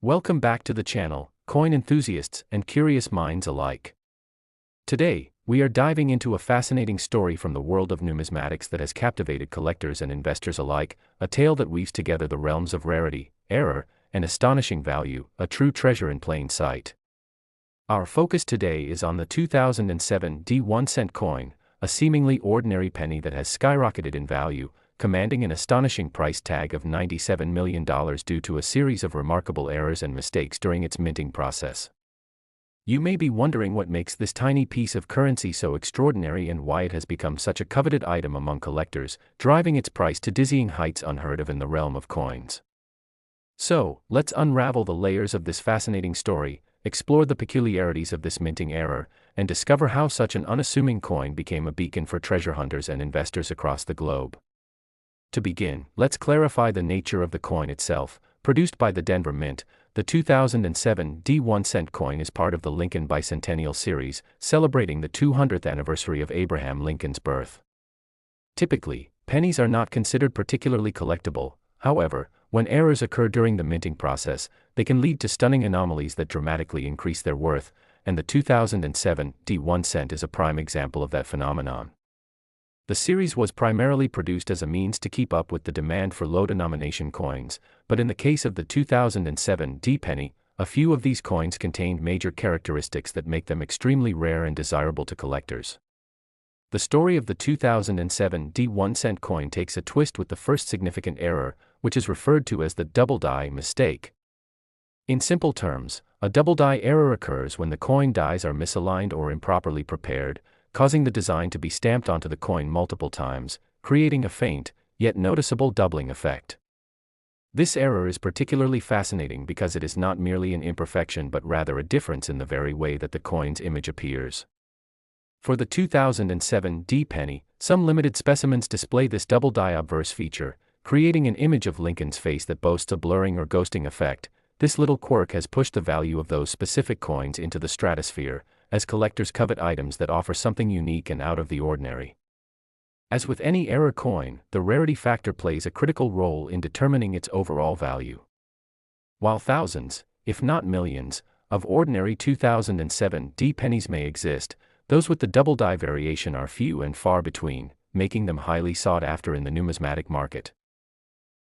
Welcome back to the channel, coin enthusiasts and curious minds alike. Today, we are diving into a fascinating story from the world of numismatics that has captivated collectors and investors alike, a tale that weaves together the realms of rarity, error, and astonishing value, a true treasure in plain sight. Our focus today is on the 2007 1-cent coin, a seemingly ordinary penny that has skyrocketed in value, commanding an astonishing price tag of $97 million due to a series of remarkable errors and mistakes during its minting process. You may be wondering what makes this tiny piece of currency so extraordinary and why it has become such a coveted item among collectors, driving its price to dizzying heights unheard of in the realm of coins. So, let's unravel the layers of this fascinating story, explore the peculiarities of this minting error, and discover how such an unassuming coin became a beacon for treasure hunters and investors across the globe. To begin, let's clarify the nature of the coin itself. Produced by the Denver Mint, the 2007 1-cent coin is part of the Lincoln Bicentennial Series, celebrating the 200th anniversary of Abraham Lincoln's birth. Typically, pennies are not considered particularly collectible. However, when errors occur during the minting process, they can lead to stunning anomalies that dramatically increase their worth, and the 2007 1-cent is a prime example of that phenomenon. The series was primarily produced as a means to keep up with the demand for low-denomination coins, but in the case of the 2007 penny, a few of these coins contained major characteristics that make them extremely rare and desirable to collectors. The story of the 2007 1-cent coin takes a twist with the first significant error, which is referred to as the double die mistake. In simple terms, a double die error occurs when the coin dies are misaligned or improperly prepared, causing the design to be stamped onto the coin multiple times, creating a faint, yet noticeable doubling effect. This error is particularly fascinating because it is not merely an imperfection but rather a difference in the very way that the coin's image appears. For the 2007 penny, some limited specimens display this double die obverse feature, creating an image of Lincoln's face that boasts a blurring or ghosting effect. This little quirk has pushed the value of those specific coins into the stratosphere, as collectors covet items that offer something unique and out of the ordinary. As with any error coin, the rarity factor plays a critical role in determining its overall value. While thousands, if not millions, of ordinary 2007 pennies may exist, those with the double die variation are few and far between, making them highly sought after in the numismatic market.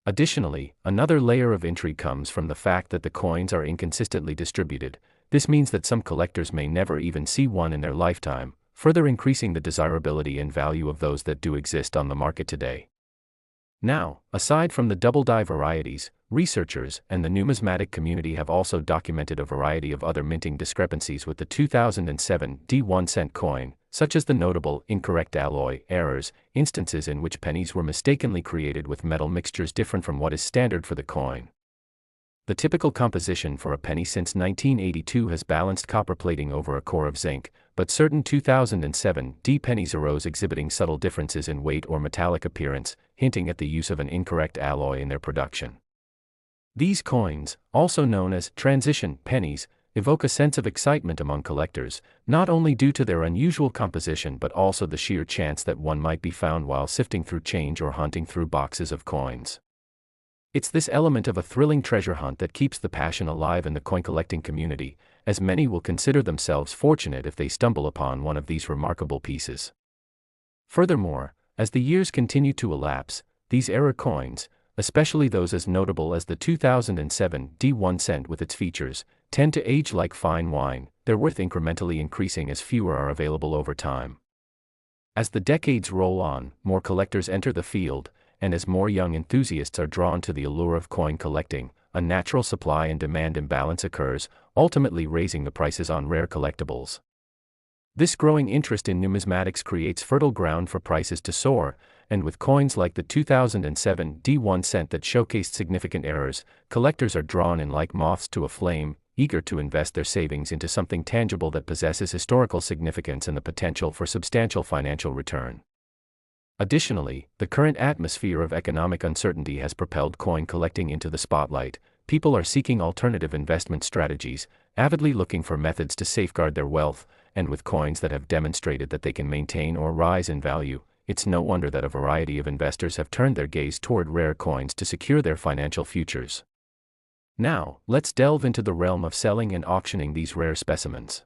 Additionally, another layer of intrigue comes from the fact that the coins are inconsistently distributed. This means that some collectors may never even see one in their lifetime, further increasing the desirability and value of those that do exist on the market today. Now, aside from the double die varieties, researchers and the numismatic community have also documented a variety of other minting discrepancies with the 2007 1-cent coin, such as the notable incorrect alloy errors, instances in which pennies were mistakenly created with metal mixtures different from what is standard for the coin. The typical composition for a penny since 1982 has balanced copper plating over a core of zinc, but certain 2007 pennies arose exhibiting subtle differences in weight or metallic appearance, hinting at the use of an incorrect alloy in their production. These coins, also known as transition pennies, evoke a sense of excitement among collectors, not only due to their unusual composition but also the sheer chance that one might be found while sifting through change or hunting through boxes of coins. It's this element of a thrilling treasure hunt that keeps the passion alive in the coin collecting community, as many will consider themselves fortunate if they stumble upon one of these remarkable pieces. Furthermore, as the years continue to elapse, these error coins, especially those as notable as the 2007 1-cent with its features, tend to age like fine wine, their worth incrementally increasing as fewer are available over time. As the decades roll on, more collectors enter the field, and as more young enthusiasts are drawn to the allure of coin collecting, a natural supply and demand imbalance occurs, ultimately raising the prices on rare collectibles. This growing interest in numismatics creates fertile ground for prices to soar, and with coins like the 2007 1-cent that showcased significant errors, collectors are drawn in like moths to a flame, eager to invest their savings into something tangible that possesses historical significance and the potential for substantial financial return. Additionally, the current atmosphere of economic uncertainty has propelled coin collecting into the spotlight. People are seeking alternative investment strategies, avidly looking for methods to safeguard their wealth, and with coins that have demonstrated that they can maintain or rise in value, it's no wonder that a variety of investors have turned their gaze toward rare coins to secure their financial futures. Now, let's delve into the realm of selling and auctioning these rare specimens.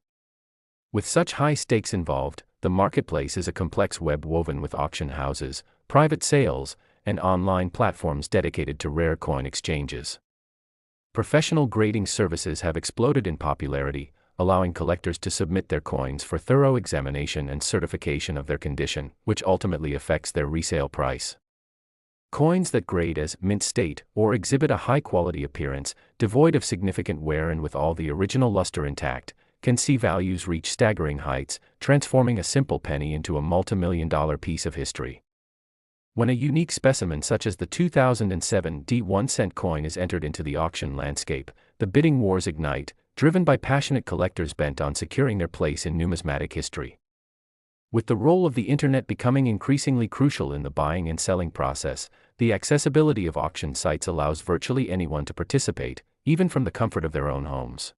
With such high stakes involved, the marketplace is a complex web woven with auction houses, private sales, and online platforms dedicated to rare coin exchanges. Professional grading services have exploded in popularity, allowing collectors to submit their coins for thorough examination and certification of their condition, which ultimately affects their resale price. Coins that grade as mint state or exhibit a high-quality appearance, devoid of significant wear and with all the original luster intact, can see values reach staggering heights, transforming a simple penny into a multi-million-dollar piece of history. When a unique specimen such as the 2007 D1-cent coin is entered into the auction landscape, the bidding wars ignite, driven by passionate collectors bent on securing their place in numismatic history. With the role of the internet becoming increasingly crucial in the buying and selling process, the accessibility of auction sites allows virtually anyone to participate, even from the comfort of their own homes.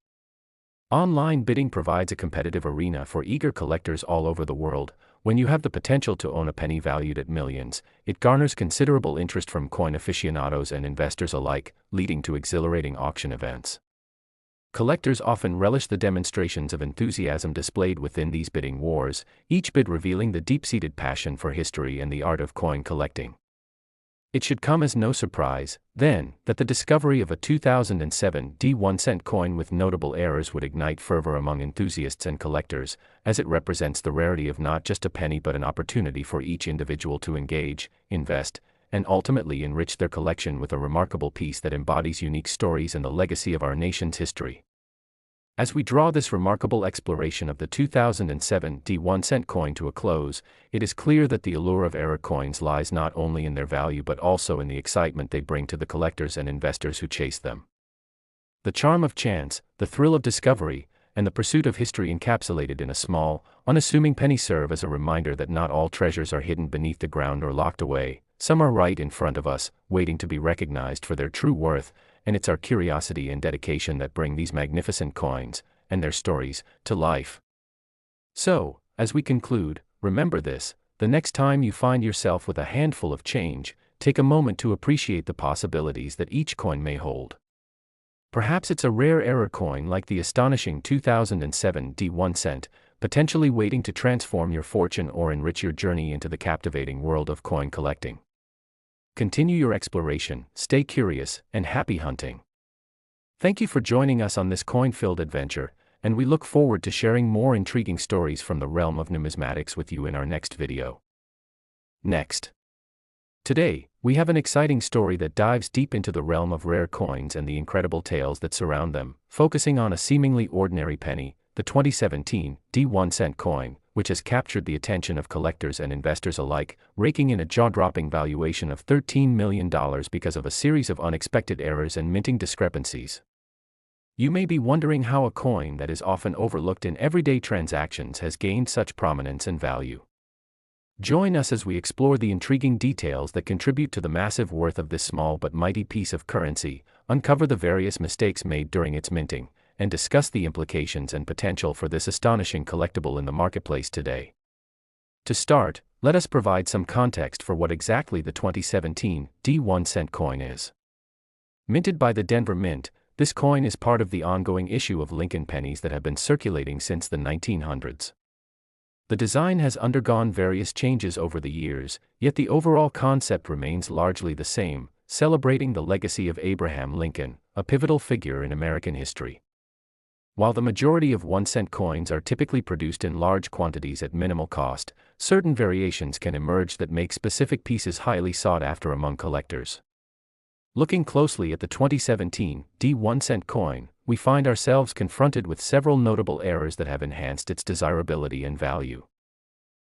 Online bidding provides a competitive arena for eager collectors all over the world. When you have the potential to own a penny valued at millions, it garners considerable interest from coin aficionados and investors alike, leading to exhilarating auction events. Collectors often relish the demonstrations of enthusiasm displayed within these bidding wars, each bid revealing the deep-seated passion for history and the art of coin collecting. It should come as no surprise, then, that the discovery of a 2007 D1-cent coin with notable errors would ignite fervor among enthusiasts and collectors, as it represents the rarity of not just a penny but an opportunity for each individual to engage, invest, and ultimately enrich their collection with a remarkable piece that embodies unique stories and the legacy of our nation's history. As we draw this remarkable exploration of the 2007 D1-cent coin to a close, it is clear that the allure of rare coins lies not only in their value but also in the excitement they bring to the collectors and investors who chase them. The charm of chance, the thrill of discovery, and the pursuit of history encapsulated in a small, unassuming penny serve as a reminder that not all treasures are hidden beneath the ground or locked away. Some are right in front of us, waiting to be recognized for their true worth, and it's our curiosity and dedication that bring these magnificent coins, and their stories, to life. So, as we conclude, remember this: the next time you find yourself with a handful of change, take a moment to appreciate the possibilities that each coin may hold. Perhaps it's a rare error coin like the astonishing 2007 D1-cent, potentially waiting to transform your fortune or enrich your journey into the captivating world of coin collecting. Continue your exploration, stay curious, and happy hunting. Thank you for joining us on this coin-filled adventure, and we look forward to sharing more intriguing stories from the realm of numismatics with you in our next video. Next. Today, we have an exciting story that dives deep into the realm of rare coins and the incredible tales that surround them, focusing on a seemingly ordinary penny, the 2017 D1-cent coin, which has captured the attention of collectors and investors alike, raking in a jaw-dropping valuation of $13 million because of a series of unexpected errors and minting discrepancies. You may be wondering how a coin that is often overlooked in everyday transactions has gained such prominence and value. Join us as we explore the intriguing details that contribute to the massive worth of this small but mighty piece of currency, uncover the various mistakes made during its minting, and discuss the implications and potential for this astonishing collectible in the marketplace today. To start, let us provide some context for what exactly the 2017 D1-cent coin is. Minted by the Denver Mint, this coin is part of the ongoing issue of Lincoln pennies that have been circulating since the 1900s. The design has undergone various changes over the years, yet the overall concept remains largely the same, celebrating the legacy of Abraham Lincoln, a pivotal figure in American history. While the majority of 1-cent coins are typically produced in large quantities at minimal cost, certain variations can emerge that make specific pieces highly sought after among collectors. Looking closely at the 2017 D1-cent coin, we find ourselves confronted with several notable errors that have enhanced its desirability and value.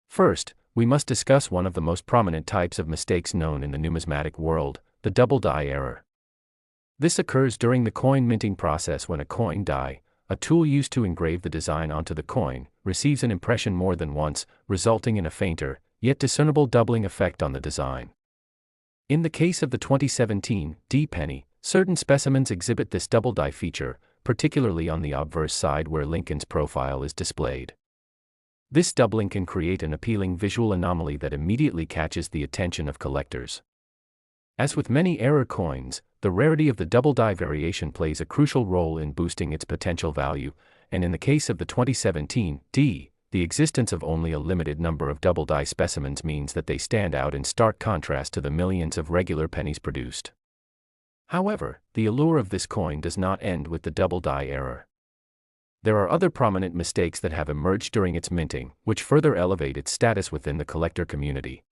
First, we must discuss one of the most prominent types of mistakes known in the numismatic world, the double die error. This occurs during the coin minting process when a coin die, a tool used to engrave the design onto the coin, receives an impression more than once, resulting in a fainter, yet discernible doubling effect on the design. In the case of the 2017 D penny, certain specimens exhibit this double die feature, particularly on the obverse side where Lincoln's profile is displayed. This doubling can create an appealing visual anomaly that immediately catches the attention of collectors. As with many error coins, the rarity of the double die variation plays a crucial role in boosting its potential value, and in the case of the 2017 D, the existence of only a limited number of double die specimens means that they stand out in stark contrast to the millions of regular pennies produced. However, the allure of this coin does not end with the double die error. There are other prominent mistakes that have emerged during its minting, which further elevate its status within the collector community.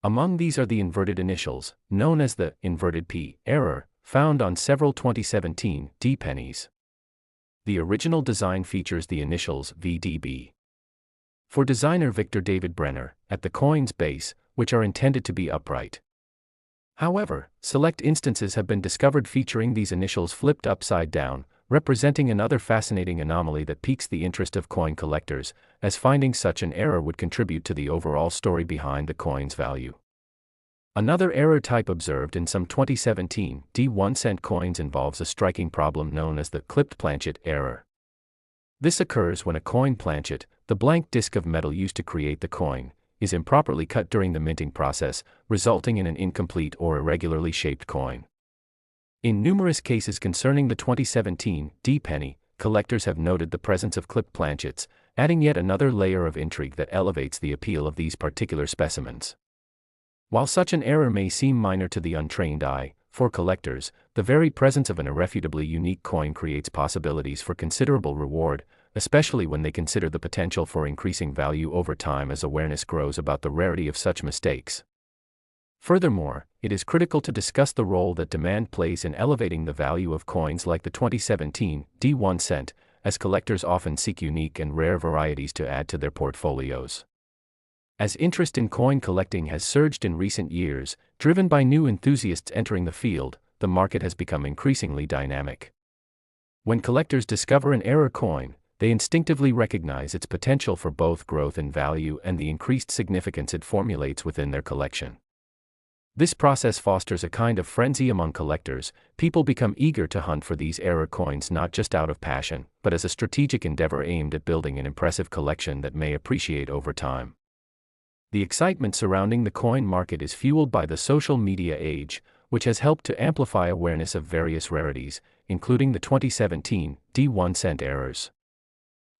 Among these are the inverted initials, known as the inverted P error, found on several 2017 D pennies. The original design features the initials VDB. For designer Victor David Brenner, at the coin's base, which are intended to be upright. However, select instances have been discovered featuring these initials flipped upside down, representing another fascinating anomaly that piques the interest of coin collectors, as finding such an error would contribute to the overall story behind the coin's value. Another error type observed in some 2017 D 1-cent coins involves a striking problem known as the clipped planchet error. This occurs when a coin planchet, the blank disc of metal used to create the coin, is improperly cut during the minting process, resulting in an incomplete or irregularly shaped coin. In numerous cases concerning the 2017 D penny, collectors have noted the presence of clipped planchets, adding yet another layer of intrigue that elevates the appeal of these particular specimens. While such an error may seem minor to the untrained eye, for collectors, the very presence of an irrefutably unique coin creates possibilities for considerable reward, especially when they consider the potential for increasing value over time as awareness grows about the rarity of such mistakes. Furthermore, it is critical to discuss the role that demand plays in elevating the value of coins like the 2017 D 1-cent, as collectors often seek unique and rare varieties to add to their portfolios. As interest in coin collecting has surged in recent years, driven by new enthusiasts entering the field, the market has become increasingly dynamic. When collectors discover an error coin, they instinctively recognize its potential for both growth in value and the increased significance it formulates within their collection. This process fosters a kind of frenzy among collectors. People become eager to hunt for these error coins not just out of passion, but as a strategic endeavor aimed at building an impressive collection that may appreciate over time. The excitement surrounding the coin market is fueled by the social media age, which has helped to amplify awareness of various rarities, including the 2017 D 1-cent errors.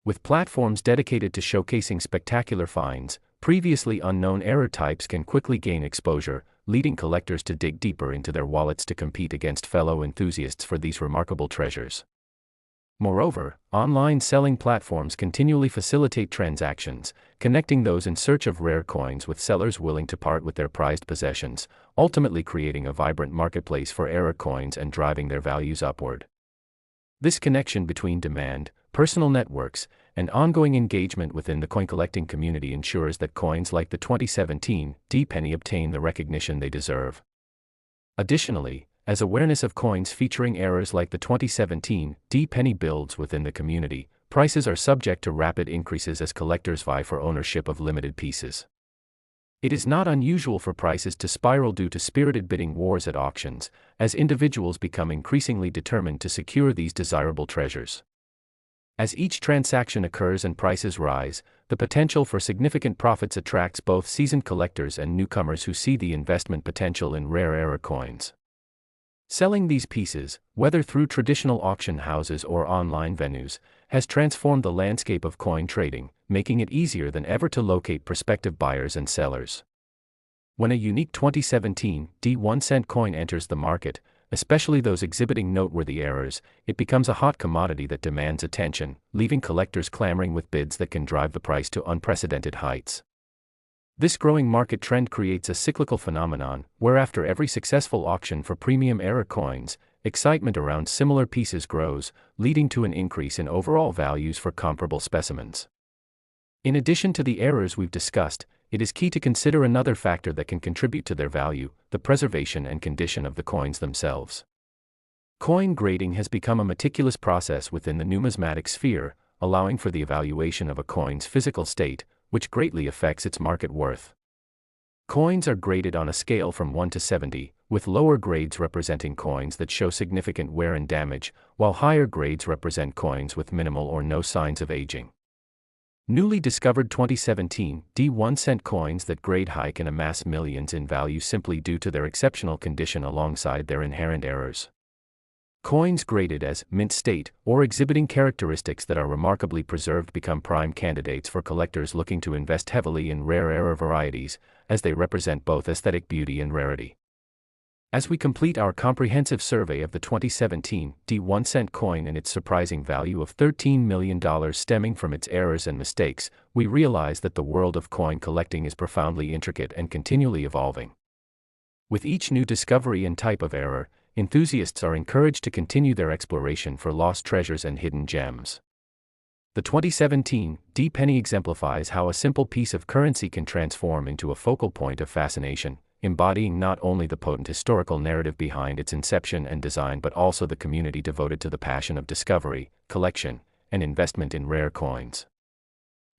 With platforms dedicated to showcasing spectacular finds, previously unknown error types can quickly gain exposure, leading collectors to dig deeper into their wallets to compete against fellow enthusiasts for these remarkable treasures. Moreover, online selling platforms continually facilitate transactions, connecting those in search of rare coins with sellers willing to part with their prized possessions, ultimately creating a vibrant marketplace for error coins and driving their values upward. This connection between demand, personal networks, and ongoing engagement within the coin collecting community ensures that coins like the 2017 D penny obtain the recognition they deserve. Additionally, as awareness of coins featuring errors like the 2017 D penny builds within the community, prices are subject to rapid increases as collectors vie for ownership of limited pieces. It is not unusual for prices to spiral due to spirited bidding wars at auctions, as individuals become increasingly determined to secure these desirable treasures. As each transaction occurs and prices rise, the potential for significant profits attracts both seasoned collectors and newcomers who see the investment potential in rare error coins. Selling these pieces, whether through traditional auction houses or online venues, has transformed the landscape of coin trading, making it easier than ever to locate prospective buyers and sellers. When a unique 2017 D 1-cent coin enters the market, especially those exhibiting noteworthy errors, it becomes a hot commodity that demands attention, leaving collectors clamoring with bids that can drive the price to unprecedented heights. This growing market trend creates a cyclical phenomenon, where after every successful auction for premium error coins, excitement around similar pieces grows, leading to an increase in overall values for comparable specimens. In addition to the errors we've discussed, it is key to consider another factor that can contribute to their value: the preservation and condition of the coins themselves. Coin grading has become a meticulous process within the numismatic sphere, allowing for the evaluation of a coin's physical state, which greatly affects its market worth. Coins are graded on a scale from 1 to 70, with lower grades representing coins that show significant wear and damage, while higher grades represent coins with minimal or no signs of aging. Newly discovered 2017 D1-cent coins that grade high can amass millions in value simply due to their exceptional condition alongside their inherent errors. Coins graded as mint state or exhibiting characteristics that are remarkably preserved become prime candidates for collectors looking to invest heavily in rare error varieties, as they represent both aesthetic beauty and rarity. As we complete our comprehensive survey of the 2017 D1-cent coin and its surprising value of $13 million stemming from its errors and mistakes, we realize that the world of coin collecting is profoundly intricate and continually evolving. With each new discovery and type of error, enthusiasts are encouraged to continue their exploration for lost treasures and hidden gems. The 2017 D penny exemplifies how a simple piece of currency can transform into a focal point of fascination, embodying not only the potent historical narrative behind its inception and design but also the community devoted to the passion of discovery, collection, and investment in rare coins.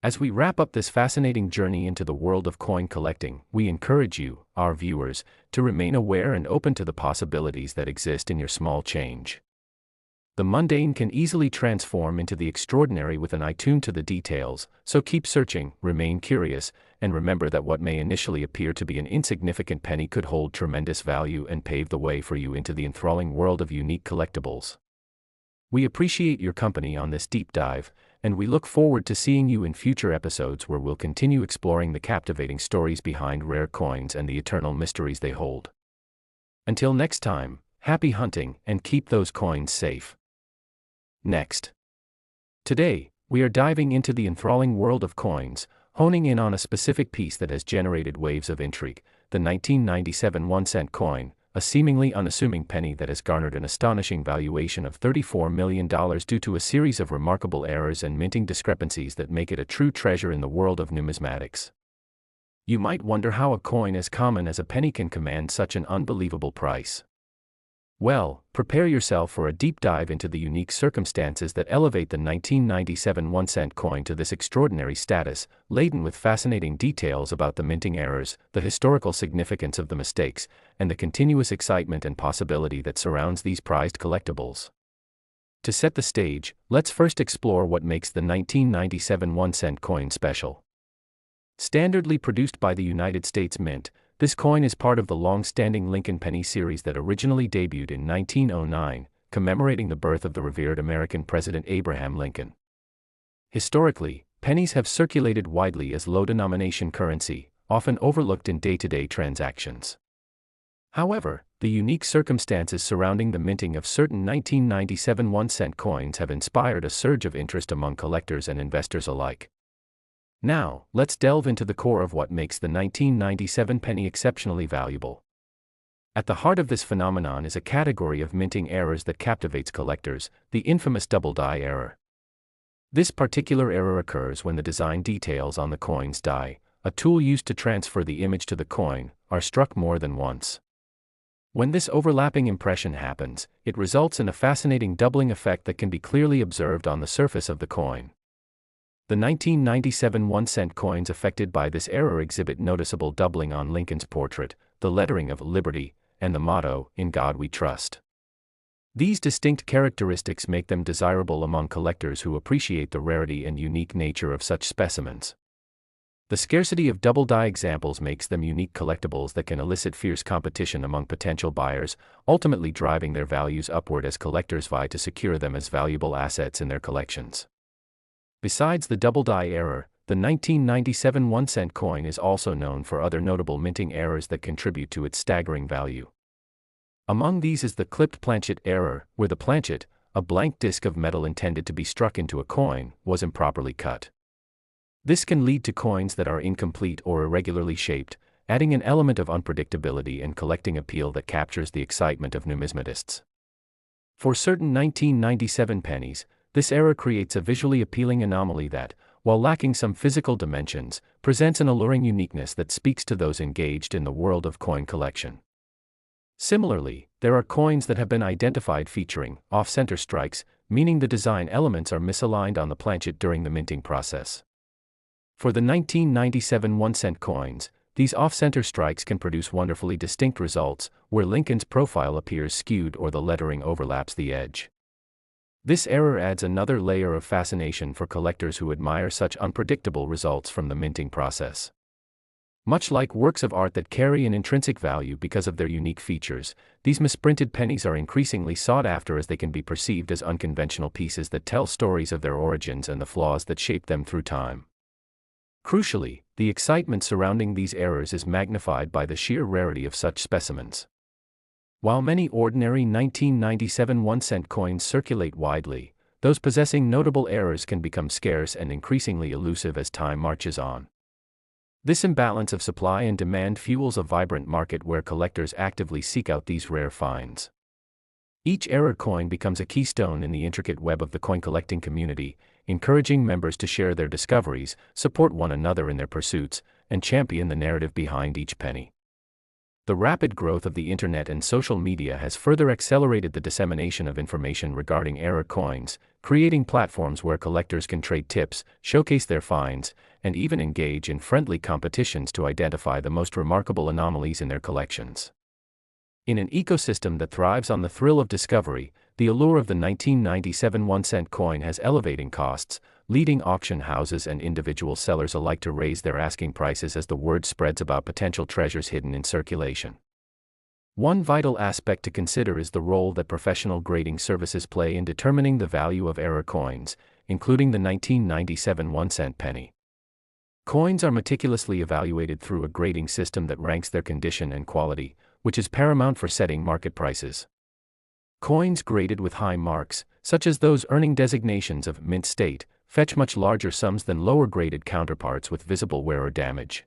As we wrap up this fascinating journey into the world of coin collecting, we encourage you, our viewers, to remain aware and open to the possibilities that exist in your small change. The mundane can easily transform into the extraordinary with an eye tuned to the details, so keep searching, remain curious, and remember that what may initially appear to be an insignificant penny could hold tremendous value and pave the way for you into the enthralling world of unique collectibles. We appreciate your company on this deep dive, and we look forward to seeing you in future episodes where we'll continue exploring the captivating stories behind rare coins and the eternal mysteries they hold. Until next time, happy hunting and keep those coins safe. Next. Today, we are diving into the enthralling world of coins, honing in on a specific piece that has generated waves of intrigue, the 1997 1-cent coin, a seemingly unassuming penny that has garnered an astonishing valuation of $34 million due to a series of remarkable errors and minting discrepancies that make it a true treasure in the world of numismatics. You might wonder how a coin as common as a penny can command such an unbelievable price. Well, prepare yourself for a deep dive into the unique circumstances that elevate the 1997 1-cent coin to this extraordinary status, laden with fascinating details about the minting errors, the historical significance of the mistakes, and the continuous excitement and possibility that surrounds these prized collectibles. To set the stage, let's first explore what makes the 1997 1-cent coin special. Standardly produced by the United States Mint, this coin is part of the long-standing Lincoln penny series that originally debuted in 1909, commemorating the birth of the revered American President Abraham Lincoln. Historically, pennies have circulated widely as low-denomination currency, often overlooked in day-to-day transactions. However, the unique circumstances surrounding the minting of certain 1997 1-cent coins have inspired a surge of interest among collectors and investors alike. Now, let's delve into the core of what makes the 1997 penny exceptionally valuable. At the heart of this phenomenon is a category of minting errors that captivates collectors, the infamous double die error. This particular error occurs when the design details on the coin's die, a tool used to transfer the image to the coin, are struck more than once. When this overlapping impression happens, it results in a fascinating doubling effect that can be clearly observed on the surface of the coin. The 1997 1-cent coins affected by this error exhibit noticeable doubling on Lincoln's portrait, the lettering of Liberty, and the motto, "In God We Trust." These distinct characteristics make them desirable among collectors who appreciate the rarity and unique nature of such specimens. The scarcity of double die examples makes them unique collectibles that can elicit fierce competition among potential buyers, ultimately driving their values upward as collectors vie to secure them as valuable assets in their collections. Besides the double die error, the 1997 1-cent coin is also known for other notable minting errors that contribute to its staggering value. Among these is the clipped planchet error, where the planchet, a blank disc of metal intended to be struck into a coin, was improperly cut. This can lead to coins that are incomplete or irregularly shaped, adding an element of unpredictability and collecting appeal that captures the excitement of numismatists. For certain 1997 pennies, this error creates a visually appealing anomaly that, while lacking some physical dimensions, presents an alluring uniqueness that speaks to those engaged in the world of coin collection. Similarly, there are coins that have been identified featuring off-center strikes, meaning the design elements are misaligned on the planchet during the minting process. For the 1997 1-cent coins, these off-center strikes can produce wonderfully distinct results, where Lincoln's profile appears skewed or the lettering overlaps the edge. This error adds another layer of fascination for collectors who admire such unpredictable results from the minting process. Much like works of art that carry an intrinsic value because of their unique features, these misprinted pennies are increasingly sought after as they can be perceived as unconventional pieces that tell stories of their origins and the flaws that shaped them through time. Crucially, the excitement surrounding these errors is magnified by the sheer rarity of such specimens. While many ordinary 1997 1-cent coins circulate widely, those possessing notable errors can become scarce and increasingly elusive as time marches on. This imbalance of supply and demand fuels a vibrant market where collectors actively seek out these rare finds. Each error coin becomes a keystone in the intricate web of the coin collecting community, encouraging members to share their discoveries, support one another in their pursuits, and champion the narrative behind each penny. The rapid growth of the internet and social media has further accelerated the dissemination of information regarding error coins, creating platforms where collectors can trade tips, showcase their finds, and even engage in friendly competitions to identify the most remarkable anomalies in their collections. In an ecosystem that thrives on the thrill of discovery, the allure of the 1997 1-cent coin has elevating costs, leading auction houses and individual sellers alike to raise their asking prices as the word spreads about potential treasures hidden in circulation. One vital aspect to consider is the role that professional grading services play in determining the value of error coins, including the 1997 1-cent penny. Coins are meticulously evaluated through a grading system that ranks their condition and quality, which is paramount for setting market prices. Coins graded with high marks, such as those earning designations of mint state, fetch much larger sums than lower-graded counterparts with visible wear or damage.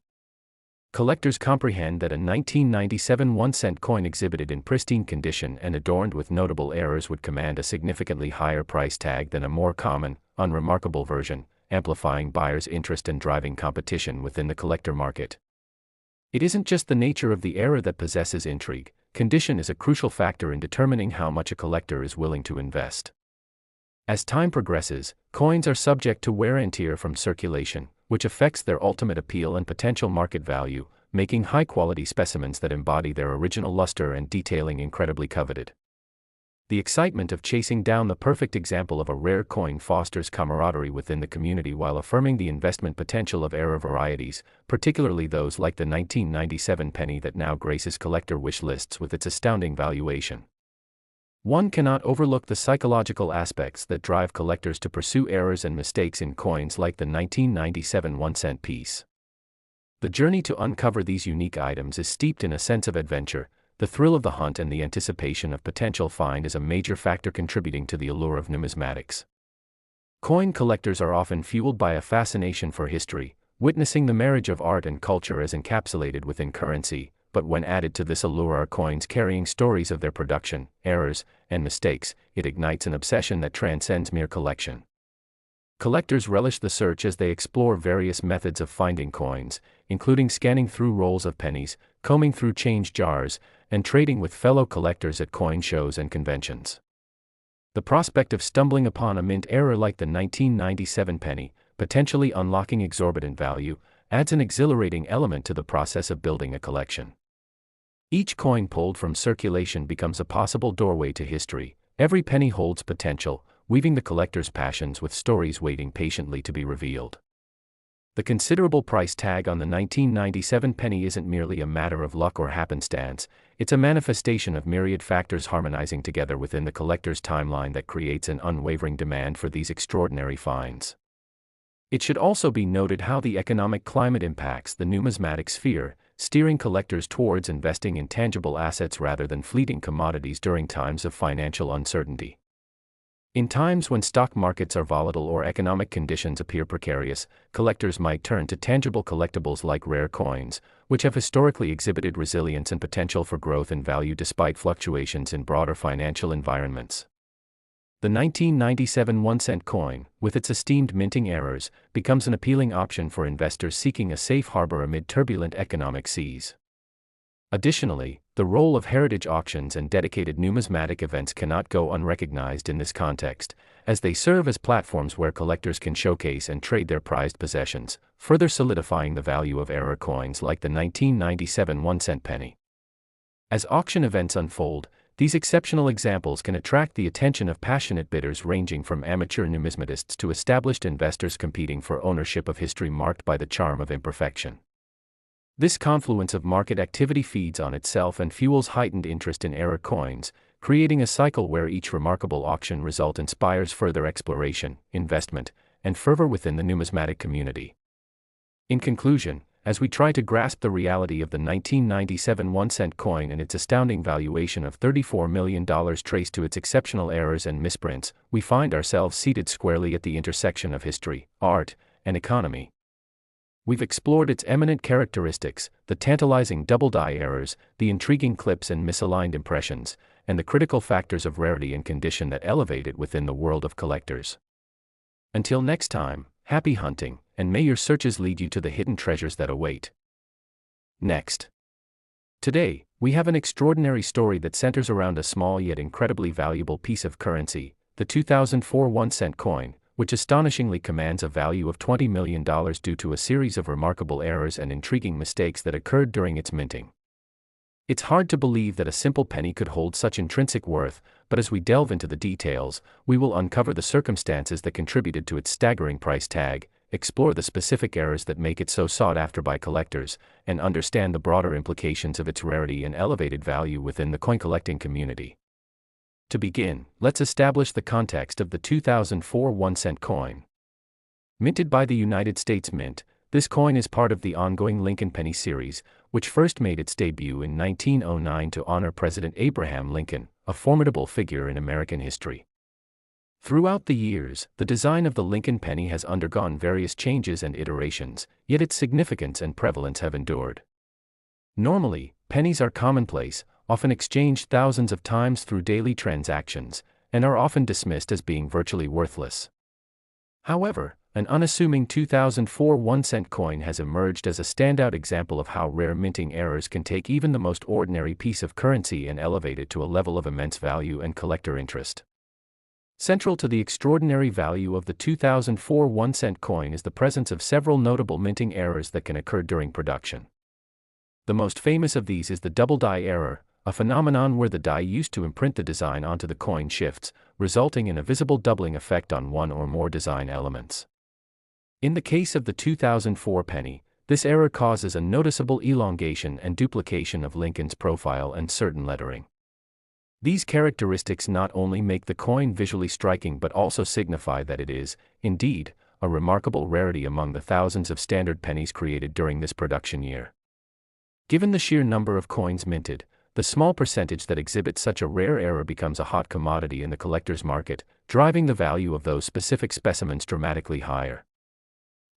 Collectors comprehend that a 1997 1-cent coin exhibited in pristine condition and adorned with notable errors would command a significantly higher price tag than a more common, unremarkable version, amplifying buyers' interest and driving competition within the collector market. It isn't just the nature of the error that possesses intrigue. Condition is a crucial factor in determining how much a collector is willing to invest. As time progresses, coins are subject to wear and tear from circulation, which affects their ultimate appeal and potential market value, making high-quality specimens that embody their original luster and detailing incredibly coveted. The excitement of chasing down the perfect example of a rare coin fosters camaraderie within the community while affirming the investment potential of error varieties, particularly those like the 1997 penny that now graces collector wish lists with its astounding valuation. One cannot overlook the psychological aspects that drive collectors to pursue errors and mistakes in coins like the 1997 1-cent piece. The journey to uncover these unique items is steeped in a sense of adventure. The thrill of the hunt and the anticipation of potential find is a major factor contributing to the allure of numismatics. Coin collectors are often fueled by a fascination for history, witnessing the marriage of art and culture as encapsulated within currency, but when added to this allure are coins carrying stories of their production, errors, and mistakes, it ignites an obsession that transcends mere collection. Collectors relish the search as they explore various methods of finding coins, including scanning through rolls of pennies, combing through change jars, and trading with fellow collectors at coin shows and conventions. The prospect of stumbling upon a mint error like the 1997 penny, potentially unlocking exorbitant value, adds an exhilarating element to the process of building a collection. Each coin pulled from circulation becomes a possible doorway to history. Every penny holds potential, weaving the collector's passions with stories waiting patiently to be revealed. The considerable price tag on the 1997 penny isn't merely a matter of luck or happenstance, it's a manifestation of myriad factors harmonizing together within the collector's timeline that creates an unwavering demand for these extraordinary finds. It should also be noted how the economic climate impacts the numismatic sphere, steering collectors towards investing in tangible assets rather than fleeting commodities during times of financial uncertainty. In times when stock markets are volatile or economic conditions appear precarious, collectors might turn to tangible collectibles like rare coins, which have historically exhibited resilience and potential for growth in value despite fluctuations in broader financial environments. The 1997 1-cent coin, with its esteemed minting errors, becomes an appealing option for investors seeking a safe harbor amid turbulent economic seas. Additionally, the role of heritage auctions and dedicated numismatic events cannot go unrecognized in this context, as they serve as platforms where collectors can showcase and trade their prized possessions, further solidifying the value of error coins like the 1997 1-cent penny. As auction events unfold, These exceptional examples can attract the attention of passionate bidders ranging from amateur numismatists to established investors competing for ownership of history marked by the charm of imperfection. This confluence of market activity feeds on itself and fuels heightened interest in error coins, creating a cycle where each remarkable auction result inspires further exploration, investment, and fervor within the numismatic community. In conclusion, as we try to grasp the reality of the 1997 1-cent coin and its astounding valuation of $34 million traced to its exceptional errors and misprints, we find ourselves seated squarely at the intersection of history, art, and economy. We've explored its eminent characteristics, the tantalizing double-die errors, the intriguing clips and misaligned impressions, and the critical factors of rarity and condition that elevate it within the world of collectors. Until next time, happy hunting, and may your searches lead you to the hidden treasures that await. Next. Today, we have an extraordinary story that centers around a small yet incredibly valuable piece of currency, the 2004 1-cent coin, which astonishingly commands a value of $20 million due to a series of remarkable errors and intriguing mistakes that occurred during its minting. It's hard to believe that a simple penny could hold such intrinsic worth, but as we delve into the details, we will uncover the circumstances that contributed to its staggering price tag, explore the specific errors that make it so sought after by collectors, and understand the broader implications of its rarity and elevated value within the coin collecting community. To begin, let's establish the context of the 2004 1-cent coin. Minted by the United States Mint, this coin is part of the ongoing Lincoln Penny series, which first made its debut in 1909 to honor President Abraham Lincoln, a formidable figure in American history. Throughout the years, the design of the Lincoln penny has undergone various changes and iterations, yet its significance and prevalence have endured. Normally, pennies are commonplace, often exchanged thousands of times through daily transactions, and are often dismissed as being virtually worthless. However, an unassuming 2004 1-cent coin has emerged as a standout example of how rare minting errors can take even the most ordinary piece of currency and elevate it to a level of immense value and collector interest. Central to the extraordinary value of the 2004 1-cent coin is the presence of several notable minting errors that can occur during production. The most famous of these is the double die error, a phenomenon where the die used to imprint the design onto the coin shifts, resulting in a visible doubling effect on one or more design elements. In the case of the 2004 penny, this error causes a noticeable elongation and duplication of Lincoln's profile and certain lettering. These characteristics not only make the coin visually striking but also signify that it is, indeed, a remarkable rarity among the thousands of standard pennies created during this production year. Given the sheer number of coins minted, the small percentage that exhibit such a rare error becomes a hot commodity in the collector's market, driving the value of those specific specimens dramatically higher.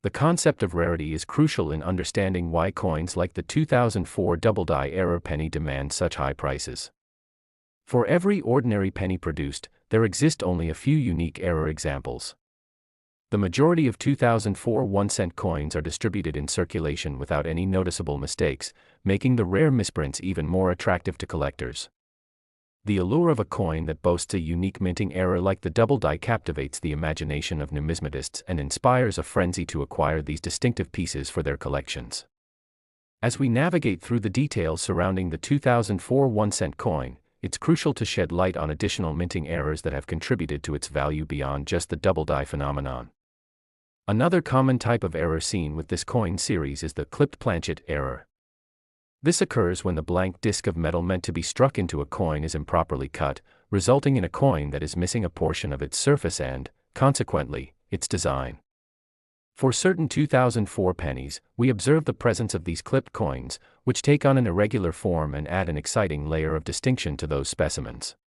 The concept of rarity is crucial in understanding why coins like the 2004 double die error penny demand such high prices. For every ordinary penny produced, there exist only a few unique error examples. The majority of 2004 1-cent coins are distributed in circulation without any noticeable mistakes, making the rare misprints even more attractive to collectors. The allure of a coin that boasts a unique minting error like the double die captivates the imagination of numismatists and inspires a frenzy to acquire these distinctive pieces for their collections. As we navigate through the details surrounding the 2004 1-cent coin, it's crucial to shed light on additional minting errors that have contributed to its value beyond just the double die phenomenon. Another common type of error seen with this coin series is the clipped planchet error. This occurs when the blank disc of metal meant to be struck into a coin is improperly cut, resulting in a coin that is missing a portion of its surface and, consequently, its design. For certain 2004 pennies, we observe the presence of these clipped coins, which take on an irregular form and add an exciting layer of distinction to those specimens.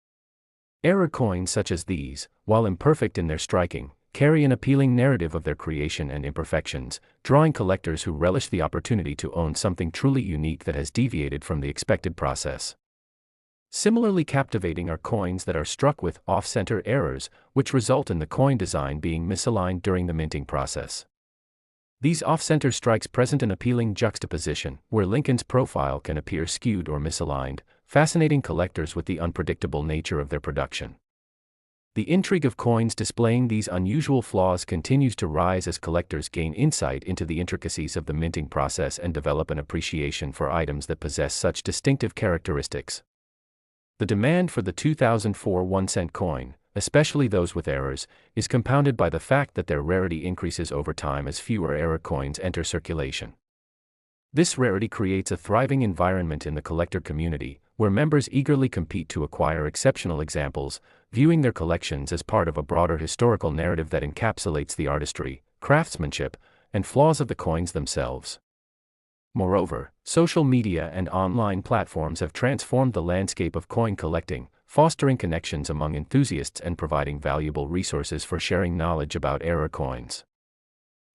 Error coins such as these, while imperfect in their striking, carry an appealing narrative of their creation and imperfections, drawing collectors who relish the opportunity to own something truly unique that has deviated from the expected process. Similarly captivating are coins that are struck with off-center errors, which result in the coin design being misaligned during the minting process. These off-center strikes present an appealing juxtaposition, where Lincoln's profile can appear skewed or misaligned, fascinating collectors with the unpredictable nature of their production. The intrigue of coins displaying these unusual flaws continues to rise as collectors gain insight into the intricacies of the minting process and develop an appreciation for items that possess such distinctive characteristics. The demand for the 2004 1-cent coin, especially those with errors, is compounded by the fact that their rarity increases over time as fewer error coins enter circulation. This rarity creates a thriving environment in the collector community, where members eagerly compete to acquire exceptional examples, viewing their collections as part of a broader historical narrative that encapsulates the artistry, craftsmanship, and flaws of the coins themselves. Moreover, social media and online platforms have transformed the landscape of coin collecting, fostering connections among enthusiasts and providing valuable resources for sharing knowledge about error coins.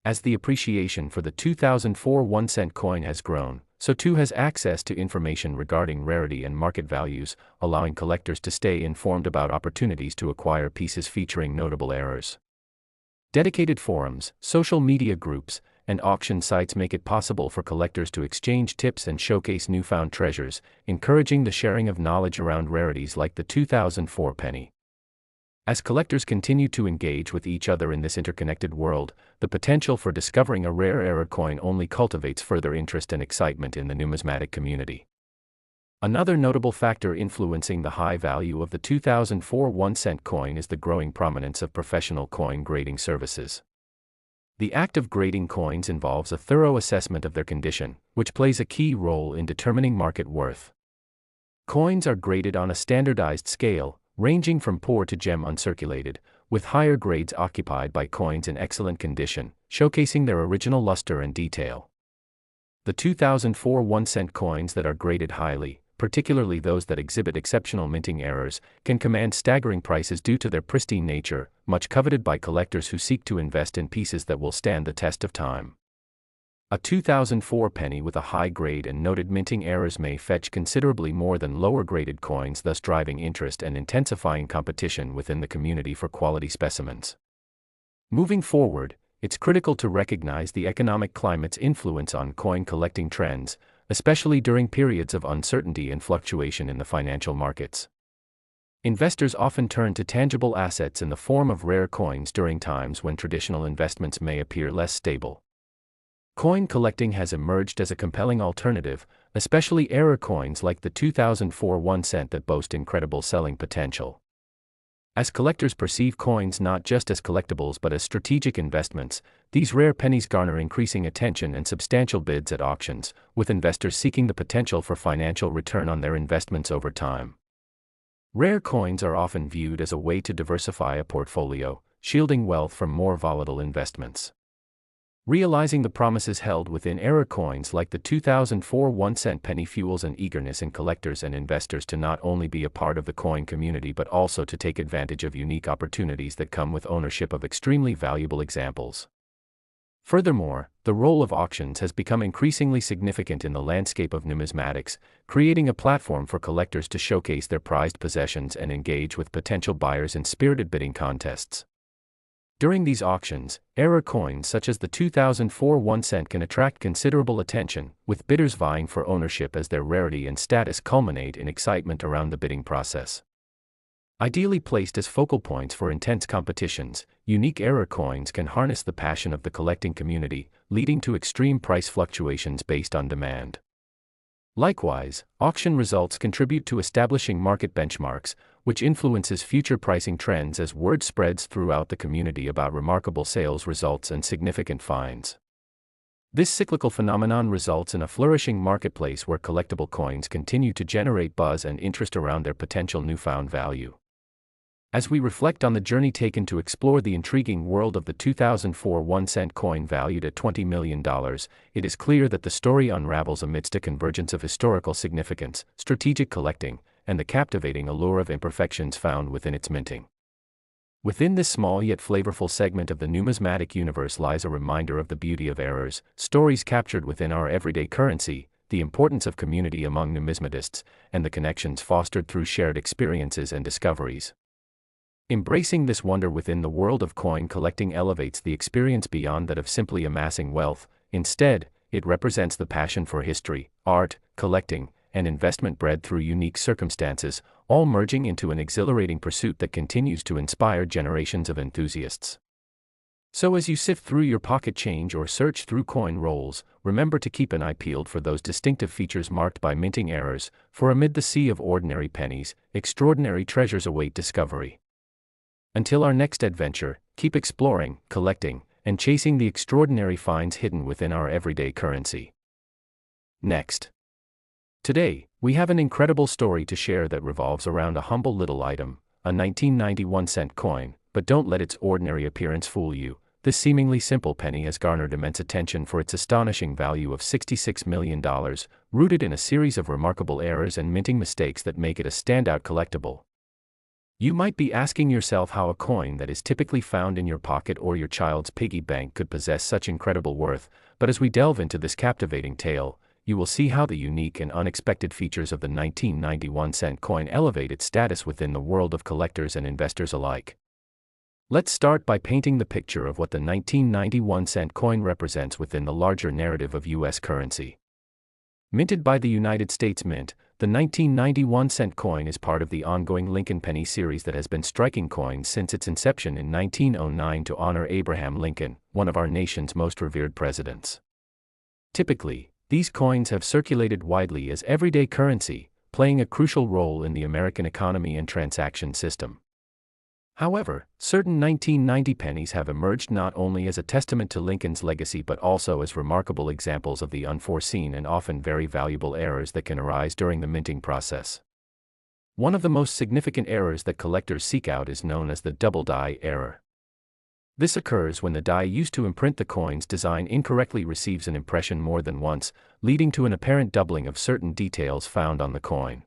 As the appreciation for the 2004 1-cent coin has grown, so too has access to information regarding rarity and market values, allowing collectors to stay informed about opportunities to acquire pieces featuring notable errors. Dedicated forums, social media groups, and auction sites make it possible for collectors to exchange tips and showcase newfound treasures, encouraging the sharing of knowledge around rarities like the 2004 penny. As collectors continue to engage with each other in this interconnected world, the potential for discovering a rare error coin only cultivates further interest and excitement in the numismatic community. Another notable factor influencing the high value of the 2004 1-cent coin is the growing prominence of professional coin grading services. The act of grading coins involves a thorough assessment of their condition, which plays a key role in determining market worth. Coins are graded on a standardized scale, ranging from poor to gem uncirculated, with higher grades occupied by coins in excellent condition, showcasing their original luster and detail. The 2004 1-cent coins that are graded highly, particularly those that exhibit exceptional minting errors, can command staggering prices due to their pristine nature, much coveted by collectors who seek to invest in pieces that will stand the test of time. A 2004 penny with a high grade and noted minting errors may fetch considerably more than lower-graded coins, thus driving interest and intensifying competition within the community for quality specimens. Moving forward, it's critical to recognize the economic climate's influence on coin collecting trends, especially during periods of uncertainty and fluctuation in the financial markets. Investors often turn to tangible assets in the form of rare coins during times when traditional investments may appear less stable. Coin collecting has emerged as a compelling alternative, especially error coins like the 2004 1-cent that boast incredible selling potential. As collectors perceive coins not just as collectibles but as strategic investments, these rare pennies garner increasing attention and substantial bids at auctions, with investors seeking the potential for financial return on their investments over time. Rare coins are often viewed as a way to diversify a portfolio, shielding wealth from more volatile investments. Realizing the promises held within error coins like the 2004 1-cent penny fuels an eagerness in collectors and investors to not only be a part of the coin community but also to take advantage of unique opportunities that come with ownership of extremely valuable examples. Furthermore, the role of auctions has become increasingly significant in the landscape of numismatics, creating a platform for collectors to showcase their prized possessions and engage with potential buyers in spirited bidding contests. During these auctions, error coins such as the 2004 1-cent can attract considerable attention, with bidders vying for ownership as their rarity and status culminate in excitement around the bidding process. Ideally placed as focal points for intense competitions, unique error coins can harness the passion of the collecting community, leading to extreme price fluctuations based on demand. Likewise, auction results contribute to establishing market benchmarks, which influences future pricing trends as word spreads throughout the community about remarkable sales results and significant finds. This cyclical phenomenon results in a flourishing marketplace where collectible coins continue to generate buzz and interest around their potential newfound value. As we reflect on the journey taken to explore the intriguing world of the 2004 1-cent coin valued at $20 million, it is clear that the story unravels amidst a convergence of historical significance, strategic collecting, and the captivating allure of imperfections found within its minting. Within this small yet flavorful segment of the numismatic universe lies a reminder of the beauty of errors, stories captured within our everyday currency, the importance of community among numismatists, and the connections fostered through shared experiences and discoveries. Embracing this wonder within the world of coin collecting elevates the experience beyond that of simply amassing wealth. Instead, it represents the passion for history, art, collecting, and investment bred through unique circumstances, all merging into an exhilarating pursuit that continues to inspire generations of enthusiasts. So as you sift through your pocket change or search through coin rolls, remember to keep an eye peeled for those distinctive features marked by minting errors, for amid the sea of ordinary pennies, extraordinary treasures await discovery. Until our next adventure, keep exploring, collecting, and chasing the extraordinary finds hidden within our everyday currency. Next. Today, we have an incredible story to share that revolves around a humble little item, a 1991-cent coin, but don't let its ordinary appearance fool you. This seemingly simple penny has garnered immense attention for its astonishing value of $66 million, rooted in a series of remarkable errors and minting mistakes that make it a standout collectible. You might be asking yourself how a coin that is typically found in your pocket or your child's piggy bank could possess such incredible worth, but as we delve into this captivating tale, you will see how the unique and unexpected features of the 1991-cent coin elevate its status within the world of collectors and investors alike. Let's start by painting the picture of what the 1991-cent coin represents within the larger narrative of U.S. currency. Minted by the United States Mint, the 1991-cent coin is part of the ongoing Lincoln Penny series that has been striking coins since its inception in 1909 to honor Abraham Lincoln, one of our nation's most revered presidents. Typically, these coins have circulated widely as everyday currency, playing a crucial role in the American economy and transaction system. However, certain 1990 pennies have emerged not only as a testament to Lincoln's legacy but also as remarkable examples of the unforeseen and often very valuable errors that can arise during the minting process. One of the most significant errors that collectors seek out is known as the double die error. This occurs when the die used to imprint the coin's design incorrectly receives an impression more than once, leading to an apparent doubling of certain details found on the coin.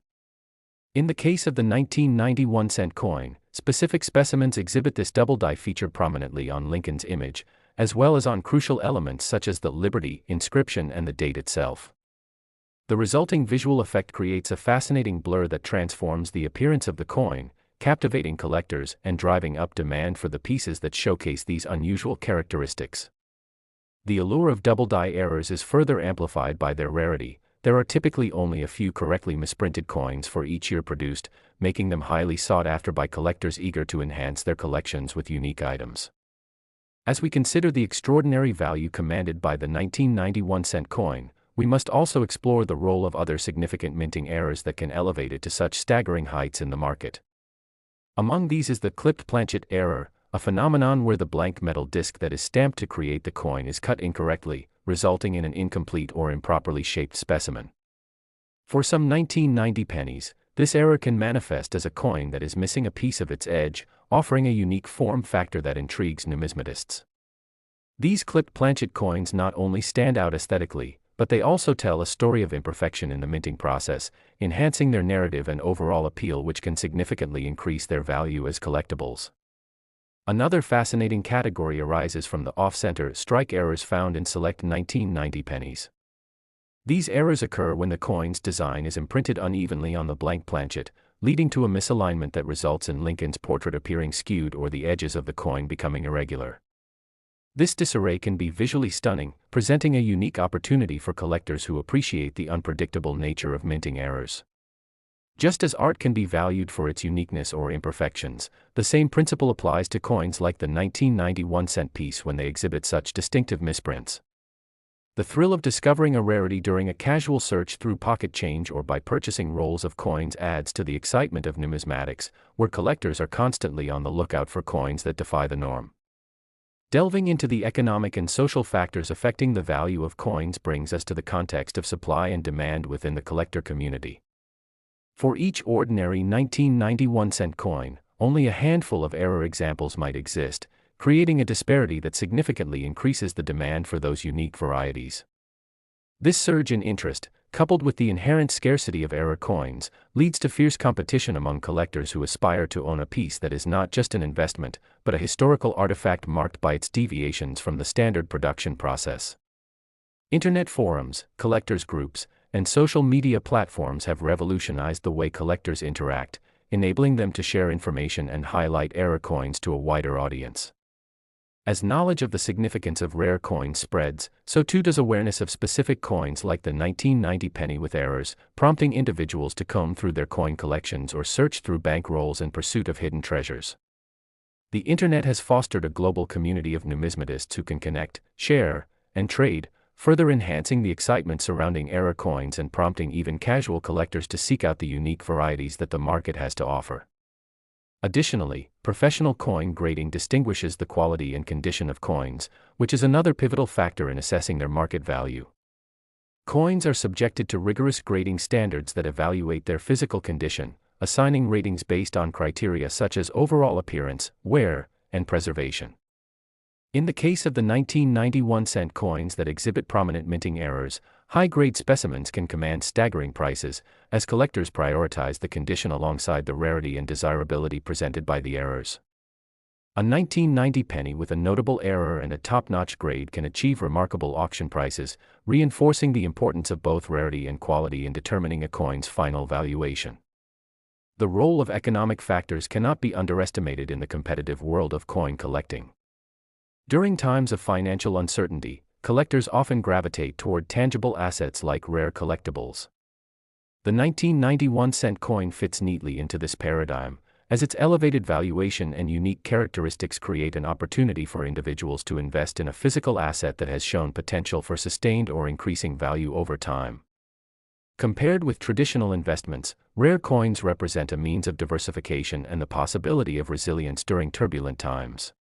In the case of the 1991-cent coin, specific specimens exhibit this double die feature prominently on Lincoln's image, as well as on crucial elements such as the Liberty inscription and the date itself. The resulting visual effect creates a fascinating blur that transforms the appearance of the coin, captivating collectors and driving up demand for the pieces that showcase these unusual characteristics. The allure of double die errors is further amplified by their rarity. There are typically only a few correctly misprinted coins for each year produced, making them highly sought after by collectors eager to enhance their collections with unique items. As we consider the extraordinary value commanded by the 1991-cent coin, we must also explore the role of other significant minting errors that can elevate it to such staggering heights in the market. Among these is the clipped planchet error, a phenomenon where the blank metal disc that is stamped to create the coin is cut incorrectly, resulting in an incomplete or improperly shaped specimen. For some 1990 pennies, this error can manifest as a coin that is missing a piece of its edge, offering a unique form factor that intrigues numismatists. These clipped planchet coins not only stand out aesthetically, but they also tell a story of imperfection in the minting process, enhancing their narrative and overall appeal, which can significantly increase their value as collectibles. Another fascinating category arises from the off-center strike errors found in select 1990 pennies. These errors occur when the coin's design is imprinted unevenly on the blank planchet, leading to a misalignment that results in Lincoln's portrait appearing skewed or the edges of the coin becoming irregular. This disarray can be visually stunning, presenting a unique opportunity for collectors who appreciate the unpredictable nature of minting errors. Just as art can be valued for its uniqueness or imperfections, the same principle applies to coins like the 1991-cent piece when they exhibit such distinctive misprints. The thrill of discovering a rarity during a casual search through pocket change or by purchasing rolls of coins adds to the excitement of numismatics, where collectors are constantly on the lookout for coins that defy the norm. Delving into the economic and social factors affecting the value of coins brings us to the context of supply and demand within the collector community. For each ordinary 1991-cent coin, only a handful of error examples might exist, creating a disparity that significantly increases the demand for those unique varieties. This surge in interest, coupled with the inherent scarcity of error coins, leads to fierce competition among collectors who aspire to own a piece that is not just an investment, but a historical artifact marked by its deviations from the standard production process. Internet forums, collectors groups, and social media platforms have revolutionized the way collectors interact, enabling them to share information and highlight error coins to a wider audience. As knowledge of the significance of rare coins spreads, so too does awareness of specific coins like the 1990 penny with errors, prompting individuals to comb through their coin collections or search through bank rolls in pursuit of hidden treasures. The internet has fostered a global community of numismatists who can connect, share, and trade, further enhancing the excitement surrounding error coins and prompting even casual collectors to seek out the unique varieties that the market has to offer. Additionally, professional coin grading distinguishes the quality and condition of coins, which is another pivotal factor in assessing their market value. Coins are subjected to rigorous grading standards that evaluate their physical condition, assigning ratings based on criteria such as overall appearance, wear, and preservation. In the case of the 1991-cent coins that exhibit prominent minting errors, high-grade specimens can command staggering prices, as collectors prioritize the condition alongside the rarity and desirability presented by the errors. A 1990 penny with a notable error and a top-notch grade can achieve remarkable auction prices, reinforcing the importance of both rarity and quality in determining a coin's final valuation. The role of economic factors cannot be underestimated in the competitive world of coin collecting. During times of financial uncertainty, collectors often gravitate toward tangible assets like rare collectibles. The 1991-cent coin fits neatly into this paradigm, as its elevated valuation and unique characteristics create an opportunity for individuals to invest in a physical asset that has shown potential for sustained or increasing value over time. Compared with traditional investments, rare coins represent a means of diversification and the possibility of resilience during turbulent times.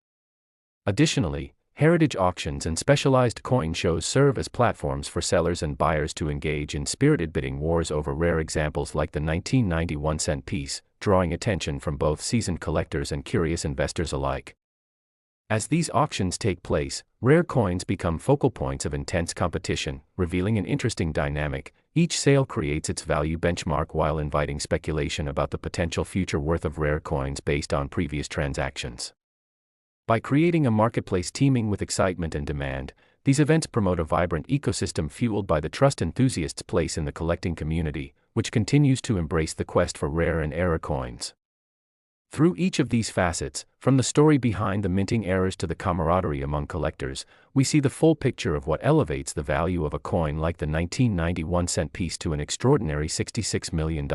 Additionally, heritage auctions and specialized coin shows serve as platforms for sellers and buyers to engage in spirited bidding wars over rare examples like the 1991-cent piece, drawing attention from both seasoned collectors and curious investors alike. As these auctions take place, rare coins become focal points of intense competition, revealing an interesting dynamic. Each sale creates its value benchmark while inviting speculation about the potential future worth of rare coins based on previous transactions. By creating a marketplace teeming with excitement and demand, these events promote a vibrant ecosystem fueled by the trust enthusiasts place in the collecting community, which continues to embrace the quest for rare and error coins. Through each of these facets, from the story behind the minting errors to the camaraderie among collectors, we see the full picture of what elevates the value of a coin like the 1991-cent piece to an extraordinary $66 million.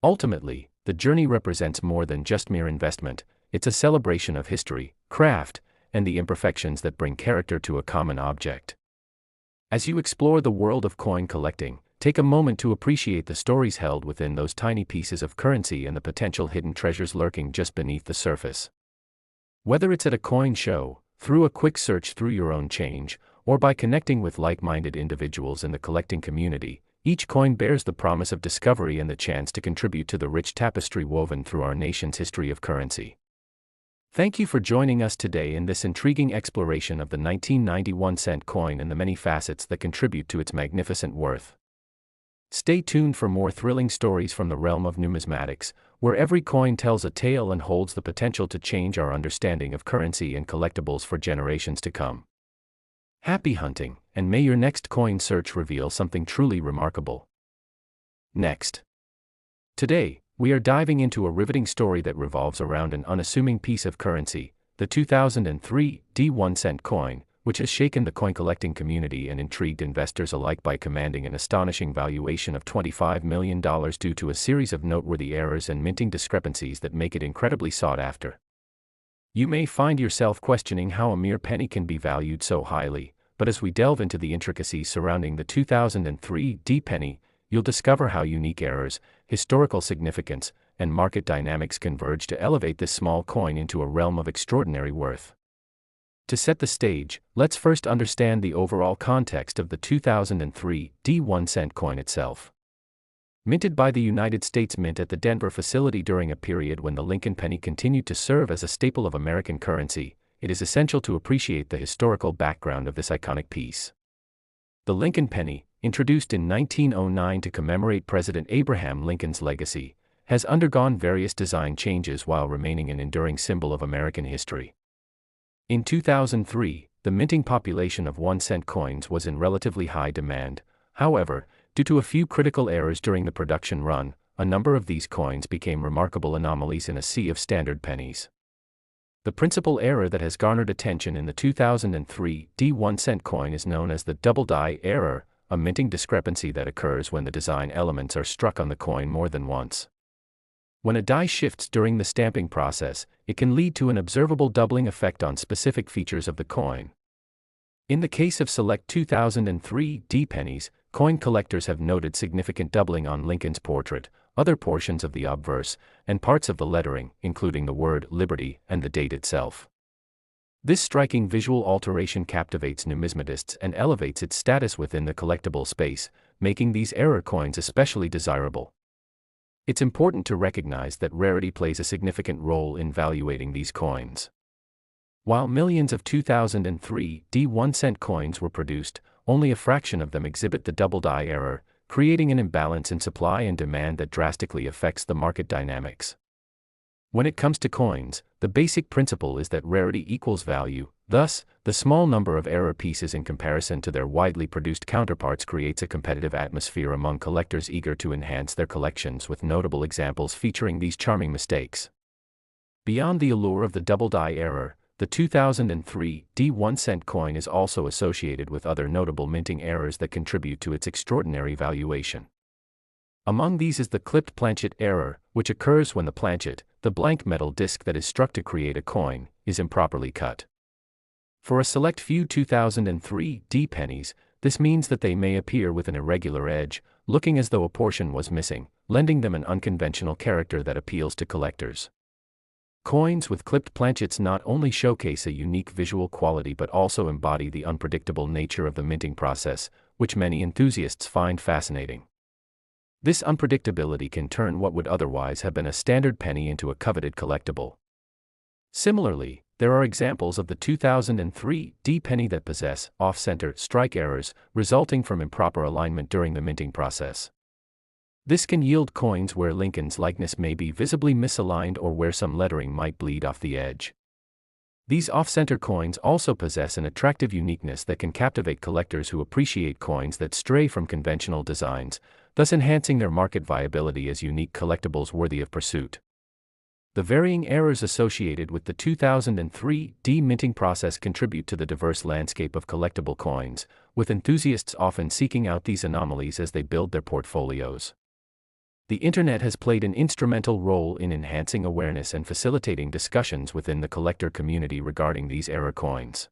Ultimately, the journey represents more than just mere investment. It's a celebration of history, craft, and the imperfections that bring character to a common object. As you explore the world of coin collecting, take a moment to appreciate the stories held within those tiny pieces of currency and the potential hidden treasures lurking just beneath the surface. Whether it's at a coin show, through a quick search through your own change, or by connecting with like-minded individuals in the collecting community, each coin bears the promise of discovery and the chance to contribute to the rich tapestry woven through our nation's history of currency. Thank you for joining us today in this intriguing exploration of the 1991-cent coin and the many facets that contribute to its magnificent worth. Stay tuned for more thrilling stories from the realm of numismatics, where every coin tells a tale and holds the potential to change our understanding of currency and collectibles for generations to come. Happy hunting, and may your next coin search reveal something truly remarkable. Next. Today, we are diving into a riveting story that revolves around an unassuming piece of currency, the 2003 D1-cent coin, which has shaken the coin collecting community and intrigued investors alike by commanding an astonishing valuation of $25 million due to a series of noteworthy errors and minting discrepancies that make it incredibly sought after. You may find yourself questioning how a mere penny can be valued so highly, but as we delve into the intricacies surrounding the 2003 D penny, you'll discover how unique errors, historical significance, and market dynamics converge to elevate this small coin into a realm of extraordinary worth. To set the stage, let's first understand the overall context of the 2003 D1-cent coin itself. Minted by the United States Mint at the Denver facility during a period when the Lincoln penny continued to serve as a staple of American currency, it is essential to appreciate the historical background of this iconic piece. The Lincoln penny, introduced in 1909 to commemorate President Abraham Lincoln's legacy, has undergone various design changes while remaining an enduring symbol of American history. In 2003, the minting population of 1-cent coins was in relatively high demand. However, due to a few critical errors during the production run, a number of these coins became remarkable anomalies in a sea of standard pennies. The principal error that has garnered attention in the 2003 D1-cent coin is known as the double die error, a minting discrepancy that occurs when the design elements are struck on the coin more than once. When a die shifts during the stamping process, it can lead to an observable doubling effect on specific features of the coin. In the case of select 2003 D pennies, coin collectors have noted significant doubling on Lincoln's portrait, other portions of the obverse, and parts of the lettering, including the word Liberty and the date itself. This striking visual alteration captivates numismatists and elevates its status within the collectible space, making these error coins especially desirable. It's important to recognize that rarity plays a significant role in valuating these coins. While millions of 2003 D 1-cent coins were produced, only a fraction of them exhibit the double die error, creating an imbalance in supply and demand that drastically affects the market dynamics. When it comes to coins, the basic principle is that rarity equals value. Thus, the small number of error pieces in comparison to their widely produced counterparts creates a competitive atmosphere among collectors eager to enhance their collections, with notable examples featuring these charming mistakes. Beyond the allure of the double die error, the 2003 D 1-cent coin is also associated with other notable minting errors that contribute to its extraordinary valuation. Among these is the clipped planchet error, which occurs when the planchet, the blank metal disc that is struck to create a coin, is improperly cut. For a select few 2003 D pennies, this means that they may appear with an irregular edge, looking as though a portion was missing, lending them an unconventional character that appeals to collectors. Coins with clipped planchets not only showcase a unique visual quality but also embody the unpredictable nature of the minting process, which many enthusiasts find fascinating. This unpredictability can turn what would otherwise have been a standard penny into a coveted collectible. Similarly, there are examples of the 2003 D penny that possess off-center strike errors resulting from improper alignment during the minting process. This can yield coins where Lincoln's likeness may be visibly misaligned or where some lettering might bleed off the edge. These off-center coins also possess an attractive uniqueness that can captivate collectors who appreciate coins that stray from conventional designs, thus enhancing their market viability as unique collectibles worthy of pursuit. The varying errors associated with the 2003 D minting process contribute to the diverse landscape of collectible coins, with enthusiasts often seeking out these anomalies as they build their portfolios. The internet has played an instrumental role in enhancing awareness and facilitating discussions within the collector community regarding these error coins.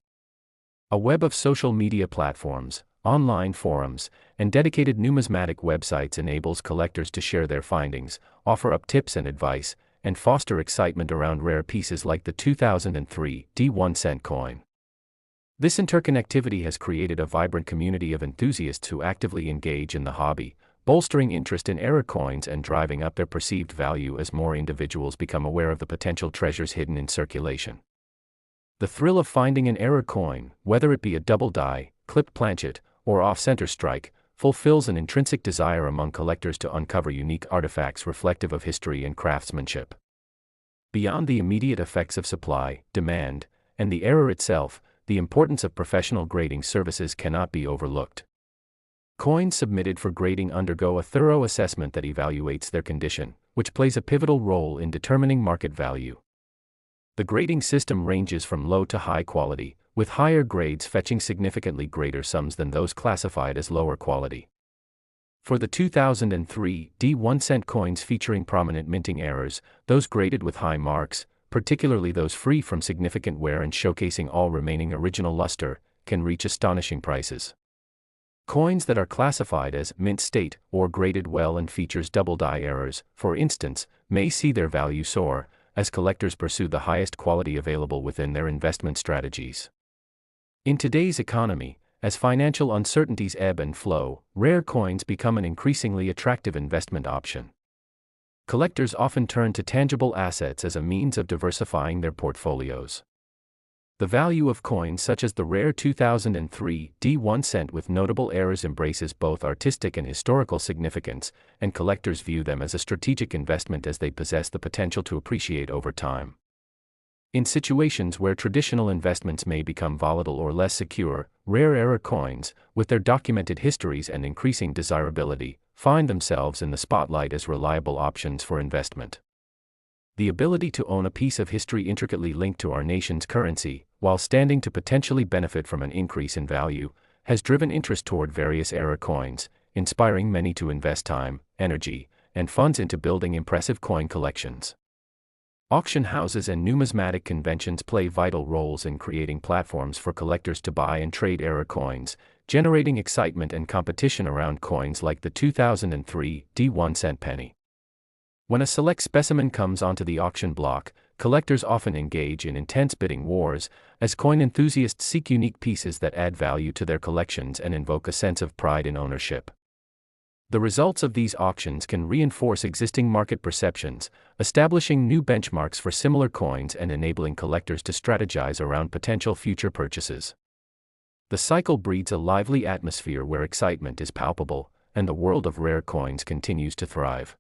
A web of social media platforms, online forums, and dedicated numismatic websites enables collectors to share their findings, offer up tips and advice, and foster excitement around rare pieces like the 2003 D 1-cent coin. This interconnectivity has created a vibrant community of enthusiasts who actively engage in the hobby, bolstering interest in error coins and driving up their perceived value as more individuals become aware of the potential treasures hidden in circulation. The thrill of finding an error coin, whether it be a double die, clipped planchet, or off-center strike, fulfills an intrinsic desire among collectors to uncover unique artifacts reflective of history and craftsmanship. Beyond the immediate effects of supply, demand, and the error itself, the importance of professional grading services cannot be overlooked. Coins submitted for grading undergo a thorough assessment that evaluates their condition, which plays a pivotal role in determining market value. The grading system ranges from low to high quality, with higher grades fetching significantly greater sums than those classified as lower quality. For the 2003 D 1-cent coins featuring prominent minting errors, those graded with high marks, particularly those free from significant wear and showcasing all remaining original luster, can reach astonishing prices. Coins that are classified as mint state or graded well and features double die errors, for instance, may see their value soar as collectors pursue the highest quality available within their investment strategies. In today's economy, as financial uncertainties ebb and flow, rare coins become an increasingly attractive investment option. Collectors often turn to tangible assets as a means of diversifying their portfolios. The value of coins such as the rare 2003 D 1-cent with notable errors embraces both artistic and historical significance, and collectors view them as a strategic investment as they possess the potential to appreciate over time. In situations where traditional investments may become volatile or less secure, rare error coins, with their documented histories and increasing desirability, find themselves in the spotlight as reliable options for investment. The ability to own a piece of history intricately linked to our nation's currency, while standing to potentially benefit from an increase in value, has driven interest toward various error coins, inspiring many to invest time, energy, and funds into building impressive coin collections. Auction houses and numismatic conventions play vital roles in creating platforms for collectors to buy and trade error coins, generating excitement and competition around coins like the 2003 D1-cent penny. When a select specimen comes onto the auction block, collectors often engage in intense bidding wars, as coin enthusiasts seek unique pieces that add value to their collections and invoke a sense of pride in ownership. The results of these auctions can reinforce existing market perceptions, establishing new benchmarks for similar coins and enabling collectors to strategize around potential future purchases. The cycle breeds a lively atmosphere where excitement is palpable, and the world of rare coins continues to thrive.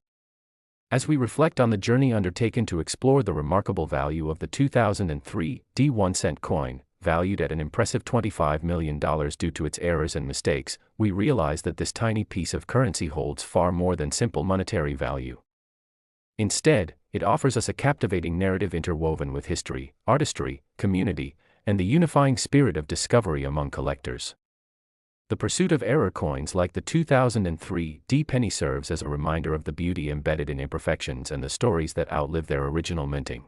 As we reflect on the journey undertaken to explore the remarkable value of the 2003 D1-cent coin, valued at an impressive $25 million due to its errors and mistakes, we realize that this tiny piece of currency holds far more than simple monetary value. Instead, it offers us a captivating narrative interwoven with history, artistry, community, and the unifying spirit of discovery among collectors. The pursuit of error coins like the 2003 D penny serves as a reminder of the beauty embedded in imperfections and the stories that outlive their original minting.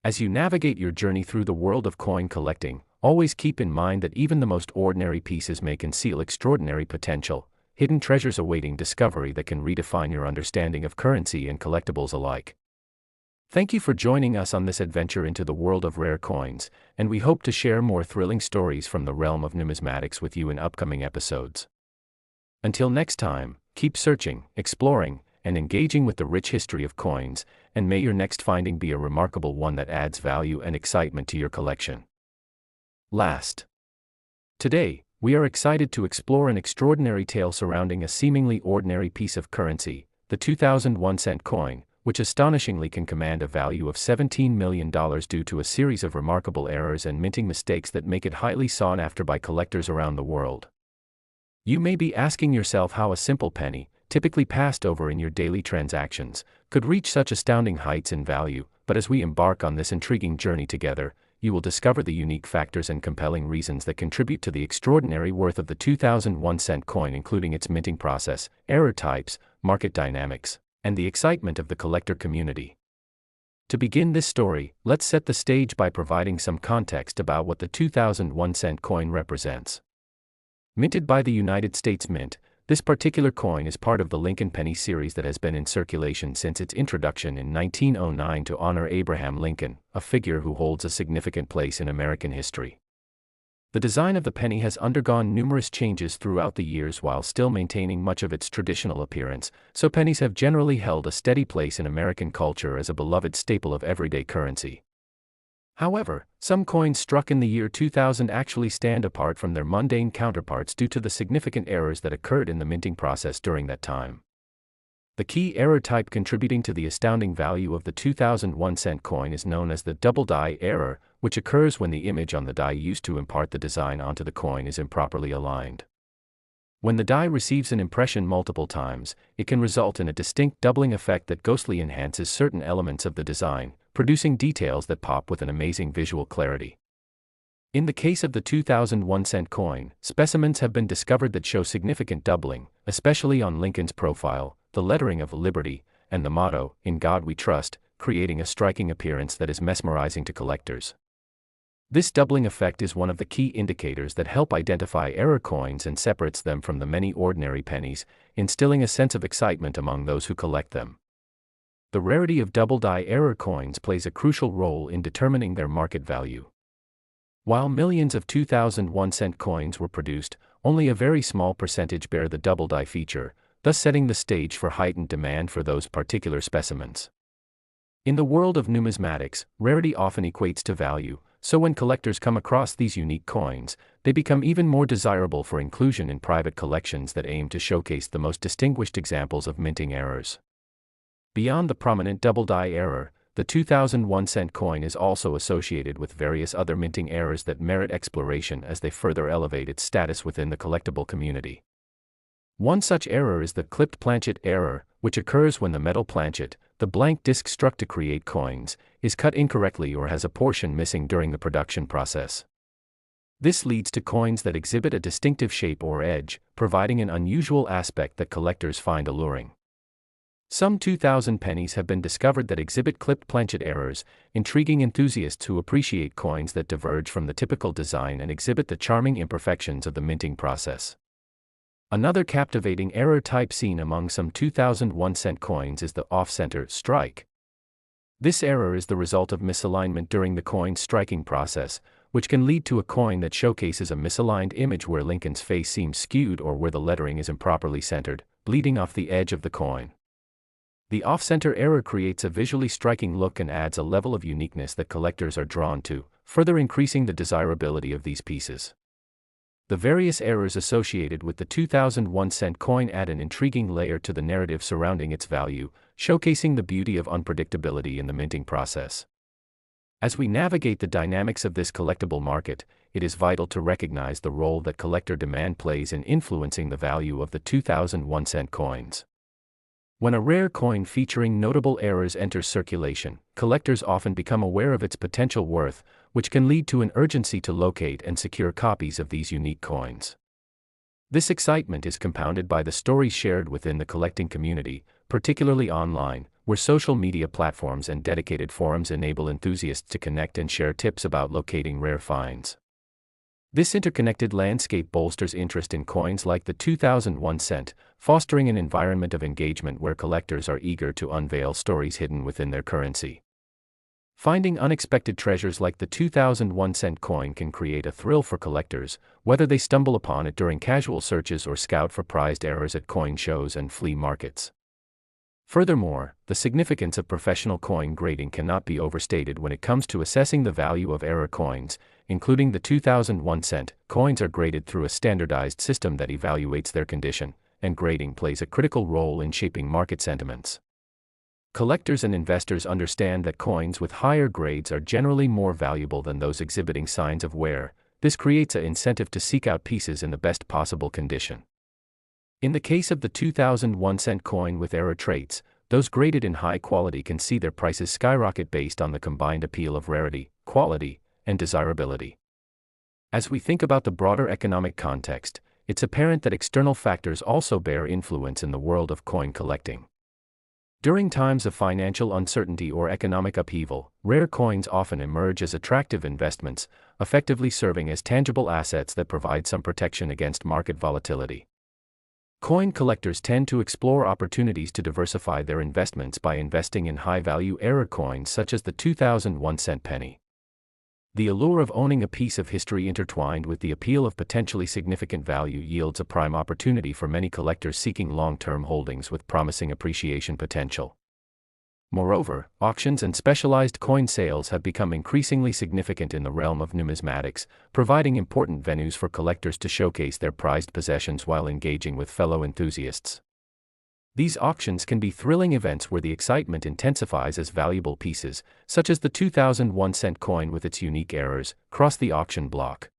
As you navigate your journey through the world of coin collecting, always keep in mind that even the most ordinary pieces may conceal extraordinary potential, hidden treasures awaiting discovery that can redefine your understanding of currency and collectibles alike. Thank you for joining us on this adventure into the world of rare coins, and we hope to share more thrilling stories from the realm of numismatics with you in upcoming episodes. Until next time, keep searching, exploring, and engaging with the rich history of coins, and may your next finding be a remarkable one that adds value and excitement to your collection. Last. Today, we are excited to explore an extraordinary tale surrounding a seemingly ordinary piece of currency, the 2001-cent coin, which astonishingly can command a value of $17 million due to a series of remarkable errors and minting mistakes that make it highly sought after by collectors around the world. You may be asking yourself how a simple penny, typically passed over in your daily transactions, could reach such astounding heights in value, but as we embark on this intriguing journey together, you will discover the unique factors and compelling reasons that contribute to the extraordinary worth of the 2001-cent coin, including its minting process, error types, market dynamics, and the excitement of the collector community. To begin this story, let's set the stage by providing some context about what the 2001-cent coin represents. Minted by the United States Mint, this particular coin is part of the Lincoln Penny series that has been in circulation since its introduction in 1909 to honor Abraham Lincoln, a figure who holds a significant place in American history. The design of the penny has undergone numerous changes throughout the years while still maintaining much of its traditional appearance, so pennies have generally held a steady place in American culture as a beloved staple of everyday currency. However, some coins struck in the year 2000 actually stand apart from their mundane counterparts due to the significant errors that occurred in the minting process during that time. The key error type contributing to the astounding value of the 2001-cent coin is known as the double die error, which occurs when the image on the die used to impart the design onto the coin is improperly aligned. When the die receives an impression multiple times, it can result in a distinct doubling effect that ghostly enhances certain elements of the design, producing details that pop with an amazing visual clarity. In the case of the 2001-cent coin, specimens have been discovered that show significant doubling, especially on Lincoln's profile, the lettering of Liberty, and the motto, "In God We Trust," creating a striking appearance that is mesmerizing to collectors. This doubling effect is one of the key indicators that help identify error coins and separates them from the many ordinary pennies, instilling a sense of excitement among those who collect them. The rarity of double die error coins plays a crucial role in determining their market value. While millions of 2001-cent coins were produced, only a very small percentage bear the double die feature, thus setting the stage for heightened demand for those particular specimens. In the world of numismatics, rarity often equates to value, so when collectors come across these unique coins, they become even more desirable for inclusion in private collections that aim to showcase the most distinguished examples of minting errors. Beyond the prominent double die error, the 2001-cent coin is also associated with various other minting errors that merit exploration as they further elevate its status within the collectible community. One such error is the clipped planchet error, which occurs when the metal planchet, the blank disc struck to create coins, is cut incorrectly or has a portion missing during the production process. This leads to coins that exhibit a distinctive shape or edge, providing an unusual aspect that collectors find alluring. Some 2,000 pennies have been discovered that exhibit clipped planchet errors, intriguing enthusiasts who appreciate coins that diverge from the typical design and exhibit the charming imperfections of the minting process. Another captivating error type seen among some 2,000 1-cent coins is the off-center strike. This error is the result of misalignment during the coin's striking process, which can lead to a coin that showcases a misaligned image where Lincoln's face seems skewed or where the lettering is improperly centered, bleeding off the edge of the coin. The off-center error creates a visually striking look and adds a level of uniqueness that collectors are drawn to, further increasing the desirability of these pieces. The various errors associated with the 2001-cent coin add an intriguing layer to the narrative surrounding its value, showcasing the beauty of unpredictability in the minting process. As we navigate the dynamics of this collectible market, it is vital to recognize the role that collector demand plays in influencing the value of the 2001-cent coins. When a rare coin featuring notable errors enters circulation, collectors often become aware of its potential worth, which can lead to an urgency to locate and secure copies of these unique coins. This excitement is compounded by the stories shared within the collecting community, particularly online, where social media platforms and dedicated forums enable enthusiasts to connect and share tips about locating rare finds. This interconnected landscape bolsters interest in coins like the 2001 cent, fostering an environment of engagement where collectors are eager to unveil stories hidden within their currency. Finding unexpected treasures like the 2001 cent coin can create a thrill for collectors, whether they stumble upon it during casual searches or scout for prized errors at coin shows and flea markets. Furthermore, the significance of professional coin grading cannot be overstated when it comes to assessing the value of error coins, including the 2001 cent. Coins are graded through a standardized system that evaluates their condition, and grading plays a critical role in shaping market sentiments. Collectors and investors understand that coins with higher grades are generally more valuable than those exhibiting signs of wear. This creates an incentive to seek out pieces in the best possible condition. In the case of the 2001 cent coin with error traits, those graded in high quality can see their prices skyrocket based on the combined appeal of rarity, quality, and desirability. As we think about the broader economic context, it's apparent that external factors also bear influence in the world of coin collecting. During times of financial uncertainty or economic upheaval, rare coins often emerge as attractive investments, effectively serving as tangible assets that provide some protection against market volatility. Coin collectors tend to explore opportunities to diversify their investments by investing in high-value error coins such as the 2001 cent penny. The allure of owning a piece of history intertwined with the appeal of potentially significant value yields a prime opportunity for many collectors seeking long-term holdings with promising appreciation potential. Moreover, auctions and specialized coin sales have become increasingly significant in the realm of numismatics, providing important venues for collectors to showcase their prized possessions while engaging with fellow enthusiasts. These auctions can be thrilling events where the excitement intensifies as valuable pieces, such as the 2001 cent coin with its unique errors, cross the auction block.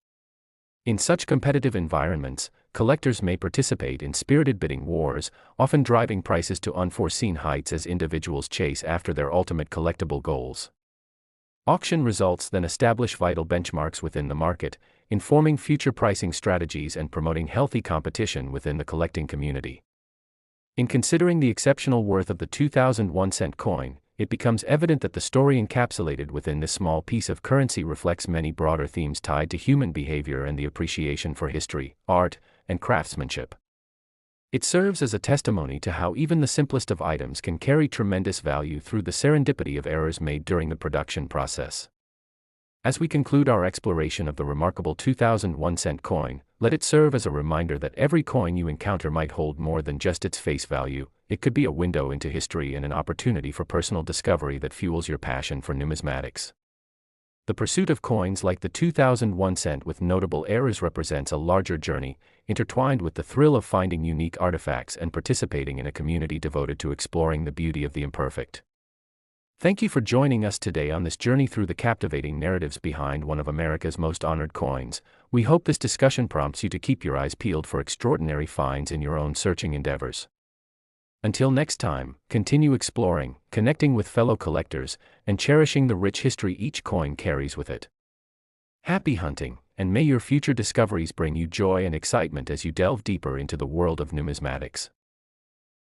In such competitive environments, collectors may participate in spirited bidding wars, often driving prices to unforeseen heights as individuals chase after their ultimate collectible goals. Auction results then establish vital benchmarks within the market, informing future pricing strategies and promoting healthy competition within the collecting community. In considering the exceptional worth of the 2001 cent coin, it becomes evident that the story encapsulated within this small piece of currency reflects many broader themes tied to human behavior and the appreciation for history, art, and craftsmanship. It serves as a testimony to how even the simplest of items can carry tremendous value through the serendipity of errors made during the production process. As we conclude our exploration of the remarkable 2001 cent coin, let it serve as a reminder that every coin you encounter might hold more than just its face value. It could be a window into history and an opportunity for personal discovery that fuels your passion for numismatics. The pursuit of coins like the 2001 cent with notable errors represents a larger journey, intertwined with the thrill of finding unique artifacts and participating in a community devoted to exploring the beauty of the imperfect. Thank you for joining us today on this journey through the captivating narratives behind one of America's most honored coins. We hope this discussion prompts you to keep your eyes peeled for extraordinary finds in your own searching endeavors. Until next time, continue exploring, connecting with fellow collectors, and cherishing the rich history each coin carries with it. Happy hunting, and may your future discoveries bring you joy and excitement as you delve deeper into the world of numismatics.